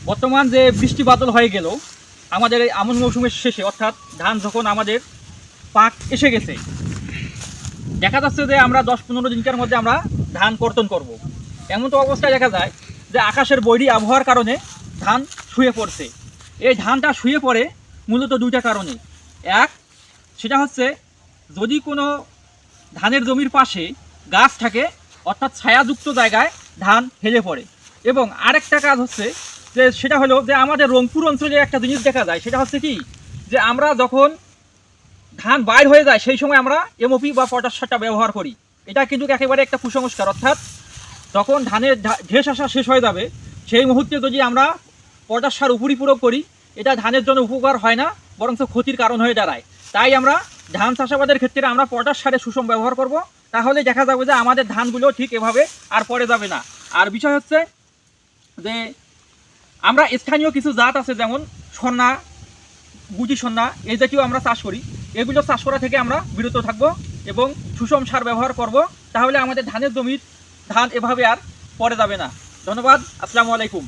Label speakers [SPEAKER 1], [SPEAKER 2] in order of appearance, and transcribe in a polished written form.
[SPEAKER 1] বর্তমান যে বৃষ্টি বাদল হয়ে গেল আমাদের এই আমন মৌসুমের শেষে, অর্থাৎ ধান যখন আমাদের পাক এসে গেছে, দেখা যাচ্ছে যে আমরা 10-15 দিনকার মধ্যে আমরা ধান কর্তন করব। এমন তো অবস্থায় দেখা যায় যে আকাশের বৈরী আবহাওয়ার কারণে ধান শুয়ে পড়ছে। এই ধানটা শুয়ে পড়ে মূলত দুইটা কারণে। এক, সেটা হচ্ছে যদি কোনো ধানের জমির পাশে গাছ থাকে, অর্থাৎ ছায়াযুক্ত জায়গায় ধান হেলে পড়ে। এবং আরেকটা কাজ হচ্ছে যে সেটা হলো যে আমাদের রংপুর অঞ্চলে একটা জিনিস দেখা যায়, সেটা হচ্ছে কি যে আমরা যখন ধান বাইর হয়ে যায় সেই সময় আমরা এমওপি বা পটাশ সারটা ব্যবহার করি। এটা কিন্তু একেবারে একটা কুসংস্কার। অর্থাৎ যখন ধানের ঢেস আসা শেষ হয়ে যাবে সেই মুহূর্তে যদি আমরা পটাশ সার উপরিপূরক করি, এটা ধানের জন্য উপকার হয় না, বরঞ্চ ক্ষতির কারণ হয়ে দাঁড়ায়। তাই আমরা ধান চাষাবাদের ক্ষেত্রে আমরা পটাশ সারের সুষম ব্যবহার করব। তাহলে দেখা যাবে যে আমাদের ধানগুলো ঠিক এভাবে আর পড়ে যাবে না। আর বিষয় হচ্ছে যে আমরা স্থানীয় কিছু জাত আছে, যেমন সন্না, গুটি সন্না, এই জাতীয় আমরা চাষ করি। এগুলো চাষ করা থেকে আমরা বিরত থাকব এবং সুষম সার ব্যবহার করব। তাহলে আমাদের ধানের জমির ধান এভাবে আর পড়ে যাবে না। ধন্যবাদ। আসসালামু আলাইকুম।